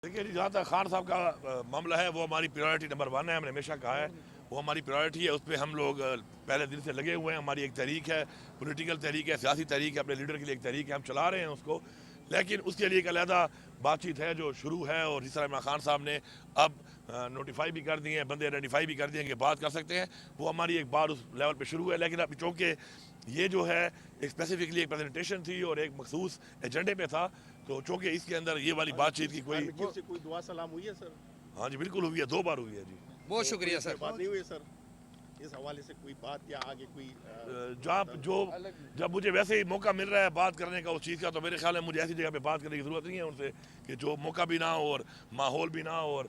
دیکھیے جی، جہاں تک خان صاحب کا معاملہ ہے وہ ہماری پریورٹی نمبر 1 ہے. ہم نے ہمیشہ کہا ہے وہ ہماری پریورٹی ہے. اس پہ ہم لوگ پہلے دن سے لگے ہوئے ہیں. ہماری ایک تحریک ہے، پولیٹیکل تحریک ہے، سیاسی تحریک ہے، اپنے لیڈر کے لیے ایک تحریک ہے. ہم چلا رہے ہیں اس کو، لیکن اس کے لیے ایک علیحدہ بات چیت ہے جو شروع ہے. اور جس طرح عمران خان صاحب نے اب نوٹیفائی بھی کر دیے ہیں، بندے آئیڈینٹیفائی بھی کر دیے ہیں کہ بات کر سکتے ہیں، وہ ہماری ایک بات اس لیول پہ شروع ہے. لیکن اب چونکہ یہ جو ہے ایک اسپیسیفکلی ایک پریزنٹیشن تھی اور ایک مخصوص ایجنڈے پہ تھا، تو چونکہ اس کے اندر یہ والی بات چیت کی کوئی دعا سلام ہوئی ہے سر؟ ہاں جی بالکل ہوئی ہے، 2 بار ہوئی ہے جی. بہت شکریہ سر. بات نہیں ہوئی سر اس حوالے سے کوئی بات یا آگے کوئی جب مجھے ویسے ہی موقع مل رہا ہے بات کرنے کا اس چیز کا، تو میرے خیال ہے مجھے ایسی جگہ پہ بات کرنے کی ضرورت نہیں ہے ان سے کہ جو موقع بھی نہ ہو اور ماحول بھی نہ ہو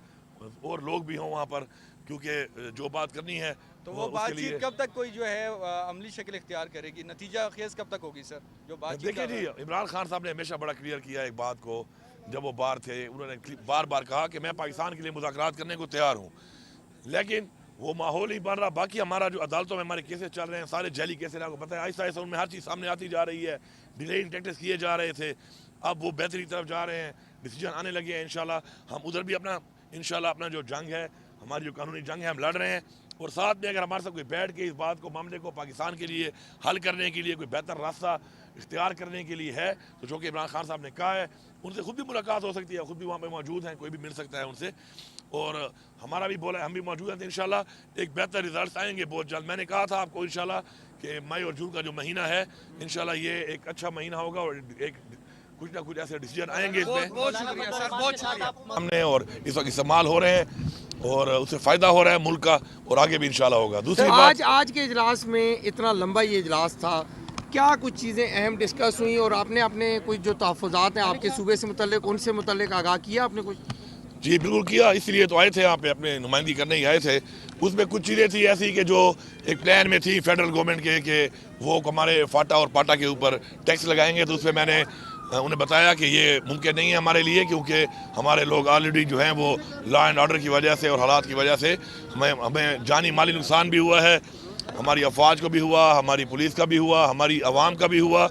اور لوگ بھی ہوں وہاں پر، کیونکہ جو بات کرنی ہے تو وہ بات چیت کب تک کوئی جو ہے عملی شکل اختیار کرے گی؟ نتیجہ خیز کب تک ہوگی سر جو بات چیت؟ دیکھیں جی، عمران خان صاحب نے ہمیشہ بڑا کلیئر کیا ایک بات کو. جب وہ باہر تھے انہوں نے بار بار کہا کہ میں پاکستان کے لیے مذاکرات کرنے کو تیار ہوں، لیکن وہ ماحول ہی بن رہا. باقی ہمارا جو عدالتوں میں ہمارے کیسز چل رہے ہیں سارے جعلی کیسز، آپ کو پتہ ہے آہستہ آہستہ ان میں ہر چیز سامنے آتی جا رہی ہے. ڈیلیئنگ ٹیکٹس کیے جا رہے تھے، اب وہ بہتری کی طرف جا رہے ہیں، ڈیسیجن آنے لگے ہیں. انشاءاللہ ہم ادھر بھی اپنا جو جنگ ہے، ہماری جو قانونی جنگ ہے، ہم لڑ رہے ہیں. اور ساتھ میں اگر ہمارے ساتھ کوئی بیٹھ کے اس بات کو، معاملے کو پاکستان کے لیے حل کرنے کے لیے کوئی بہتر راستہ اختیار کرنے کے لیے ہے، تو جو کہ عمران خان صاحب نے کہا ہے، ان سے خود بھی ملاقات ہو سکتی ہے، خود بھی وہاں پہ موجود ہیں، کوئی بھی مل سکتا ہے ان سے. اور ہمارا بھی بولا ہے، ہم بھی موجود ہیں. انشاءاللہ ایک بہتر ریزلٹس آئیں گے بہت جلد. میں نے کہا تھا آپ کو انشاءاللہ کہ مئی اور جون کا جو مہینہ ہے انشاءاللہ یہ ایک اچھا مہینہ ہوگا اور ایک کچھ نہ کچھ ایسے ڈیسیجن آئیں گے اس میں. بہت شکریہ سر، بہت شکریہ. ہم نے اور اس وقت استعمال ہو رہے ہیں اور اس سے فائدہ ہو رہا ہے ملک کا، اور آگے بھی انشاءاللہ ہوگا. دوسری بات، آج کے اجلاس میں اتنا لمبا یہ اجلاس تھا، کیا کچھ چیزیں اہم ڈسکس ہوئیں اور آپ نے اپنے کچھ جو تحفظات ہیں آپ کے صوبے سے متعلق ان سے متعلق آگاہ کیا آپ نے کچھ؟ جی بالکل کیا، اس لیے تو آئے تھے یہاں پہ، اپنے نمائندگی کرنے ہی آئے تھے. اس میں کچھ چیزیں تھی ایسی کہ جو ایک پلان میں تھی فیڈرل گورنمنٹ کے کہ وہ ہمارے فاٹا اور پاٹا کے اوپر ٹیکس لگائیں گے. تو اس میں میں نے انہیں بتایا کہ یہ ممکن نہیں ہے ہمارے لیے، کیونکہ ہمارے لوگ آلریڈی جو ہیں وہ لا اینڈ آرڈر کی وجہ سے اور حالات کی وجہ سے ہمیں جانی مالی نقصان بھی ہوا ہے، ہماری افواج کو بھی ہوا، ہماری پولیس کا بھی ہوا، ہماری عوام کا بھی ہوا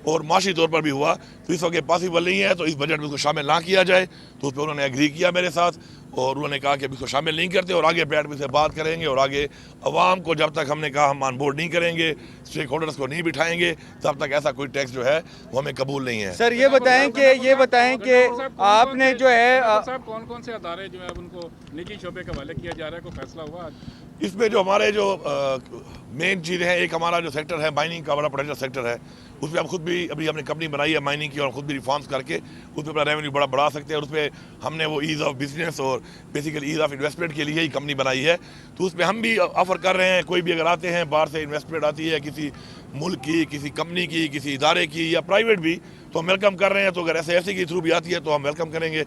اور معاشی طور پر بھی ہوا. تو اس وقت پاسبل نہیں ہے، تو اس بجٹ میں اس کو شامل نہ کیا جائے. تو اس پہ انہوں نے ایگری کیا میرے ساتھ، اور انہوں نے کہا کہ اب اس کو شامل نہیں کرتے اور آگے بیٹھ میں سے بات کریں گے. اور آگے عوام کو جب تک ہم نے کہا ہم آن بورڈ نہیں کریں گے، اسٹیک ہولڈرز کو نہیں بٹھائیں گے، تب تک ایسا کوئی ٹیکس جو ہے وہ ہمیں قبول نہیں ہے. سر یہ بتائیں کہ آپ نے جو ہے کون سے ادارے جو ہے ان کو نجی شعبے کے حوالے کیا جا رہا ہے، کوئی فیصلہ ہوا؟ اس میں جو ہمارے جو مین چیزیں ہیں، ایک ہمارا جو سیکٹر ہے مائننگ کا، بڑا پوٹینشل سیکٹر ہے. اس پہ ہم خود بھی ابھی ہم نے کمپنی بنائی ہے مائننگ کی، اور خود بھی ریفارمز کر کے اس پہ اپنا ریونیو بڑا بڑھا سکتے ہیں. اور اس پہ ہم نے وہ ایز آف بزنس اور بیسیکلی ایز آف انویسٹمنٹ کے لیے ہی کمپنی بنائی ہے. تو اس پہ ہم بھی آفر کر رہے ہیں، کوئی بھی اگر آتے ہیں باہر سے انویسٹمنٹ آتی ہے کسی ملک کی، کسی کمپنی کی، کسی ادارے کی یا پرائیویٹ بھی، تو ہم ویلکم کر رہے ہیں. تو اگر ایسے کے تھرو بھی آتی ہے تو ہم ویلکم کریں گے.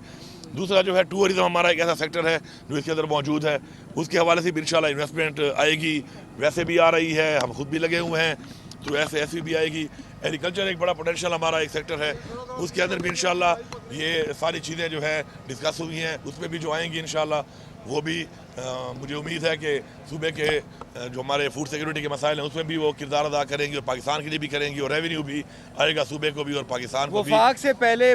دوسرا جو ہے ٹورزم ہمارا ایک ایسا سیکٹر ہے جو اس کے اندر موجود ہے، اس کے حوالے سے بھی انشاءاللہ انویسٹمنٹ آئے گی. ویسے بھی آ رہی ہے، ہم خود بھی لگے ہوئے ہیں، تو ایسے بھی آئے گی. ایگریکلچر ایک بڑا پوٹینشیل ہمارا ایک سیکٹر ہے، اس کے اندر بھی انشاءاللہ یہ ساری چیزیں جو ہے ڈسکس ہوئی ہیں. اس میں بھی جو آئیں گی انشاءاللہ وہ بھی مجھے امید ہے کہ صوبے کے جو ہمارے فوڈ سیکورٹی کے مسائل ہیں اس میں بھی وہ کردار ادا کریں گی، اور پاکستان کے لیے بھی کریں گی، اور ریونیو بھی آئے گا صوبے کو بھی اور پاکستان کو بھی. وفاق سے پہلے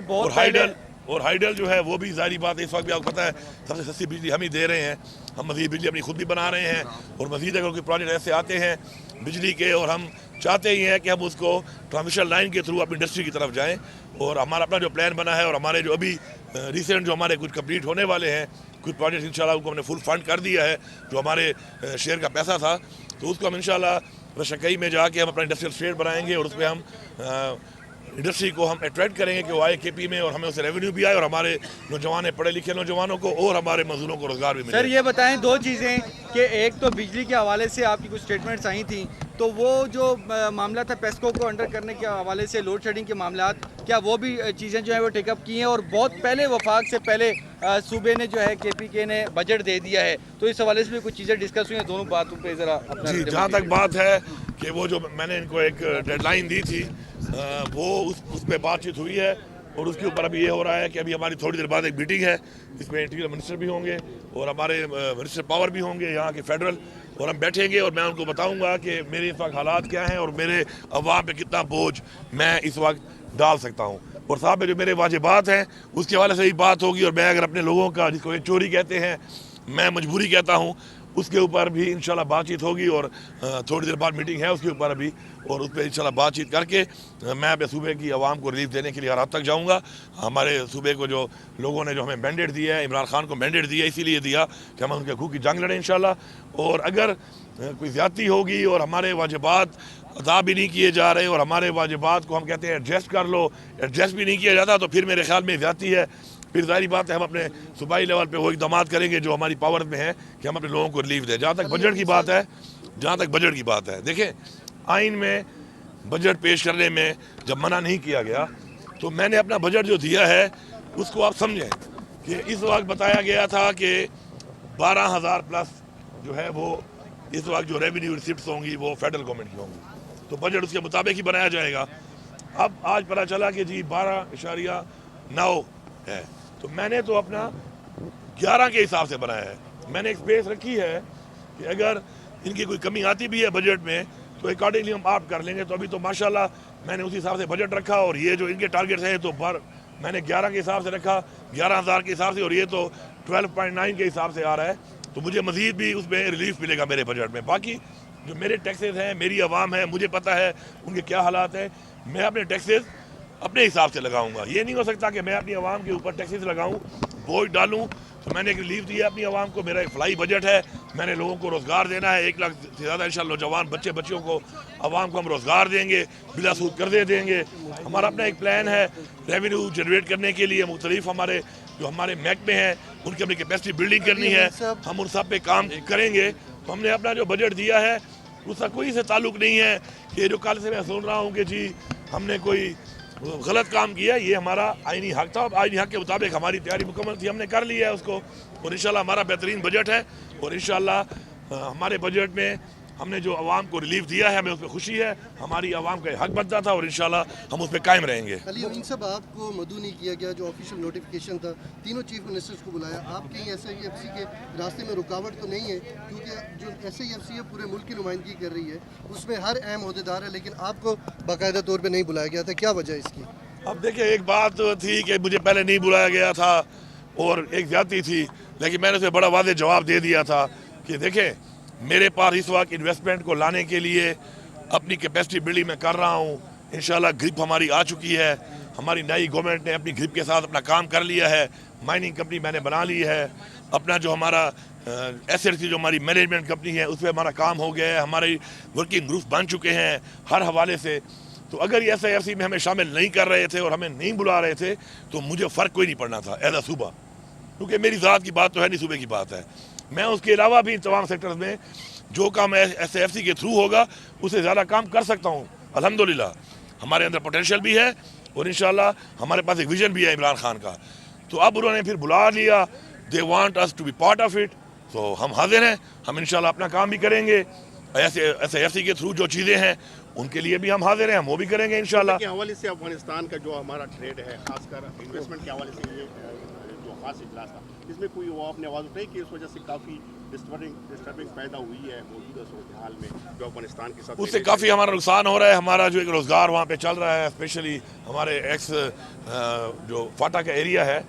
اور ہائیڈل جو ہے وہ بھی ظاہری بات ہے، اس وقت بھی آپ کو پتہ ہے سب سے سستی بجلی ہم ہی دے رہے ہیں. ہم مزید بجلی اپنی خود بھی بنا رہے ہیں، اور مزید اگر کوئی پروجیکٹ ایسے آتے ہیں بجلی کے، اور ہم چاہتے ہی ہیں کہ ہم اس کو ٹرانسمیشن لائن کے تھرو اپنی انڈسٹری کی طرف جائیں. اور ہمارا اپنا جو پلان بنا ہے، اور ہمارے جو ابھی ریسنٹ جو ہمارے کچھ کمپلیٹ ہونے والے ہیں کچھ پروجیکٹ انشاءاللہ ان کو ہم نے فل فنڈ کر دیا ہے. جو ہمارے شیئر کا پیسہ تھا تو اس کو ہم انشاءاللہ رشکئی میں جا کے ہم اپنا انڈسٹریل اسٹیٹ بنائیں گے، اور اس پہ ہم انڈسٹری کو ہم اٹریکٹ کریں گے کہ وہ آئے کے پی میں، اور ہمیں اسے ریونیو بھی آئے، اور ہمارے نوجوان پڑھے لکھے نوجوانوں کو اور ہمارے مزدوروں کو روزگار بھی ملے. سر یہ بتائیں دو چیزیں، کہ ایک تو بجلی کے حوالے سے آپ کی کچھ سٹیٹمنٹس آئی تھیں، تو وہ جو معاملہ تھا پیسکو کو انڈر کرنے کے حوالے سے، لوڈ شیڈنگ کے معاملات، کیا وہ بھی چیزیں جو ہیں وہ ٹیک اپ کی ہیں؟ اور بہت پہلے وفاق سے پہلے صوبے نے جو ہے کے پی کے نے بجٹ دے دیا ہے، تو اس حوالے سے بھی کچھ چیزیں ڈسکس ہوئی ہیں. دونوں باتوں پہ ذرا جی جہاں تک بات ہے کہ وہ جو میں نے ان کو ایک ڈیڈ لائن دی تھی وہ اس پہ بات چیت ہوئی ہے. اور اس کے اوپر ابھی یہ ہو رہا ہے کہ ابھی ہماری تھوڑی دیر بعد ایک میٹنگ ہے جس میں انٹیریئر منسٹر بھی ہوں گے اور ہمارے منسٹر پاور بھی ہوں گے یہاں کے فیڈرل، اور ہم بیٹھیں گے اور میں ان کو بتاؤں گا کہ میرے اس وقت حالات کیا ہیں اور میرے عوام پہ کتنا بوجھ میں اس وقت ڈال سکتا ہوں. اور صاحب میں جو میرے واجبات ہیں اس کے حوالے سے ہی بات ہوگی، اور میں اگر اپنے لوگوں کا جس کو یہ چوری کہتے ہیں میں مجبوری کہتا ہوں اس کے اوپر بھی انشاءاللہ بات چیت ہوگی، اور تھوڑی دیر بعد میٹنگ ہے اس کے اوپر ابھی، اور اس پہ انشاءاللہ بات چیت کر کے میں اپنے صوبے کی عوام کو ریلیف دینے کے لیے ہر حد تک جاؤں گا۔ ہمارے صوبے کو جو لوگوں نے جو ہمیں مینڈیٹ دیا ہے، عمران خان کو مینڈیٹ دیا اسی لیے دیا کہ ہم ان کے حقوق کی جنگ لڑیں انشاءاللہ، اور اگر کوئی زیادتی ہوگی اور ہمارے واجبات ادا بھی نہیں کیے جا رہے اور ہمارے واجبات کو ہم کہتے ہیں ایڈجسٹ کر لو، ایڈجسٹ بھی نہیں کیا جاتا تو پھر میرے خیال میں زیادتی ہے، پھر ظاہری بات ہے ہم اپنے صوبائی لیول پہ وہ اقدامات کریں گے جو ہماری پاور میں ہے کہ ہم اپنے لوگوں کو ریلیف دیں۔ جہاں تک بجٹ کی بات ہے دیکھیں آئین میں بجٹ پیش کرنے میں جب منع نہیں کیا گیا تو میں نے اپنا بجٹ جو دیا ہے اس کو آپ سمجھیں کہ اس وقت بتایا گیا تھا کہ 12,000 پلس جو ہے وہ اس وقت جو ریونیو ریسیپٹس ہوں گی وہ فیڈرل گورنمنٹ کی ہوں گی، تو بجٹ اس کے مطابق ہی بنایا جائے گا۔ اب آج پتہ چلا کہ جی 12.9 ہے، تو میں نے تو اپنا 11 کے حساب سے بنایا ہے۔ میں نے ایک سپیس رکھی ہے کہ اگر ان کی کوئی کمی آتی بھی ہے بجٹ میں تو اکارڈنگلی ہم آپ کر لیں گے، تو ابھی تو ماشاءاللہ میں نے اسی حساب سے بجٹ رکھا، اور یہ جو ان کے ٹارگیٹس ہیں تو میں نے 11 کے حساب سے رکھا، 11,000 کے حساب سے، اور یہ تو 12.9 کے حساب سے آ رہا ہے، تو مجھے مزید بھی اس میں ریلیف ملے گا میرے بجٹ میں۔ باقی جو میرے ٹیکسز ہیں، میری عوام ہے، مجھے پتہ ہے ان کے کیا حالات ہیں، میں اپنے ٹیکسز اپنے حساب سے لگاؤں گا۔ یہ نہیں ہو سکتا کہ میں اپنی عوام کے اوپر ٹیکسز لگاؤں، بوجھ ڈالوں۔ تو میں نے ایک ریلیف دیا اپنی عوام کو، میرا ایک فلائی بجٹ ہے، میں نے لوگوں کو روزگار دینا ہے، 1 لاکھ سے زیادہ انشاءاللہ نوجوان بچیوں کو عوام کو ہم روزگار دیں گے، بلا سود قرضے دیں گے۔ ہمارا اپنا ایک پلان ہے ریونیو جنریٹ کرنے کے لیے، مختلف ہمارے محکمے ہیں ان کی اپنی کیپیسٹی بلڈنگ کرنی ہے، ہم ان سب پہ کام کریں گے۔ تو ہم نے اپنا جو بجٹ دیا ہے اس کا کوئی سے تعلق نہیں ہے کہ جو کل سے میں سن رہا ہوں کہ جی ہم نے کوئی غلط کام کیا، یہ ہمارا آئینی حق تھا، آئینی حق کے مطابق ہماری تیاری مکمل تھی، ہم نے کر لیا ہے اس کو، اور انشاءاللہ ہمارا بہترین بجٹ ہے، اور انشاءاللہ ہمارے بجٹ میں ہم نے جو عوام کو ریلیف دیا ہے ہمیں اس پہ خوشی ہے، ہماری عوام کا حق بنتا تھا، اور انشاءاللہ ہم اس پہ قائم رہیں گے۔ علی امین صاحب، آپ کو مدعو نہیں کیا گیا، جو آفیشیل نوٹیفیکیشن تھا، تینوں چیف منسٹرز کو بلایا، آپ کہیں SIFC کے راستے میں رکاوٹ تو نہیں ہے؟ کیونکہ جو SIFC ہے پورے ملک کی نمائندگی کر رہی ہے، اس میں ہر اہم عہدیدار ہے، لیکن آپ کو باقاعدہ طور پہ نہیں بلایا گیا تھا، کیا وجہ اس کی؟ اب دیکھیں ایک بات تھی کہ مجھے پہلے نہیں بلایا گیا تھا اور ایک زیادتی تھی، لیکن میں نے اسے بڑا واضح جواب دے دیا تھا کہ دیکھیں میرے پاس اس وقت انویسٹمنٹ کو لانے کے لیے اپنی کیپیسٹی بلڈنگ میں کر رہا ہوں، انشاءاللہ گرپ ہماری آ چکی ہے، ہماری نئی گورنمنٹ نے اپنی گرپ کے ساتھ اپنا کام کر لیا ہے، مائننگ کمپنی میں نے بنا لی ہے، اپنا جو ہمارا SRC جو ہماری مینجمنٹ کمپنی ہے اس پہ ہمارا کام ہو گیا ہے، ہماری ورکنگ گروپ بن چکے ہیں ہر حوالے سے۔ تو اگر یہ SIFC میں ہمیں شامل نہیں کر رہے تھے اور ہمیں نہیں بلا رہے تھے تو مجھے فرق کوئی نہیں پڑنا تھا ایز اے صوبہ، کیونکہ میری ذات کی بات تو ہے نہیں، صوبے کی بات ہے۔ میں اس کے علاوہ بھی تمام سیکٹرز میں جو کام SIFC کے تھرو ہوگا اس سے زیادہ کام کر سکتا ہوں، الحمدللہ ہمارے اندر پوٹینشیل بھی ہے، اور انشاءاللہ ہمارے پاس ایک ویژن بھی ہے عمران خان کا۔ تو اب انہوں نے پھر بلا لیا، they want us to be part of it، تو ہم حاضر ہیں، ہم انشاءاللہ اپنا کام بھی کریں گے، SIFC کے تھرو جو چیزیں ہیں ان کے لیے بھی ہم حاضر ہیں، ہم وہ بھی کریں گے انشاءاللہ۔ کے حوالے سے افغانستان کا جو ہمارا ٹریڈ ہے، خاص کر انویسٹمنٹ کے حوالے سے یہ جو خاص اجلاس تھا، اس میں کوئی وہ آپ نے آواز اٹھائی کہ اس وجہ سے کافی ڈسٹربنگ پیدا ہوئی ہے موجودہ صورتحال میں جو افغانستان کے ساتھ؟ اس سے کافی ہمارا نقصان ہو رہا ہے، ہمارا جو ایک روزگار وہاں پہ چل رہا ہے، اسپیشلی ہمارے جو فاٹا کا ایریا ہے،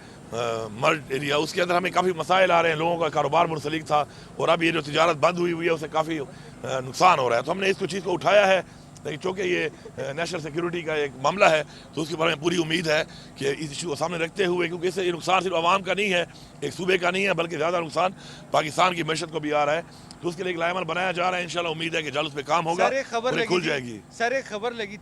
مرڈ ایریا، اس کے اندر ہمیں کافی مسائل آ رہے ہیں، لوگوں کا کاروبار منسلک تھا، اور اب یہ جو تجارت بند ہوئی ہے اس سے کافی نقصان ہو رہا ہے۔ تو ہم نے اس چیز کو اٹھایا ہے، لیکن چونکہ یہ نیشنل سیکیورٹی کا ایک معاملہ ہے تو اس کے بارے میں پوری امید ہے کہ اس ایشو کو سامنے رکھتے ہوئے، کیونکہ اس سے یہ نقصان صرف عوام کا نہیں ہے، ایک صوبے کا نہیں ہے، بلکہ زیادہ نقصان پاکستان کی معیشت کو بھی آ رہا ہے، تو اس کے لیے ایک لائحہ عمل بنایا جا رہا ہے، انشاءاللہ امید ہے کہ جلد اس پہ کام ہوگا اور کھل جائے گی۔ سر ایک خبر لگی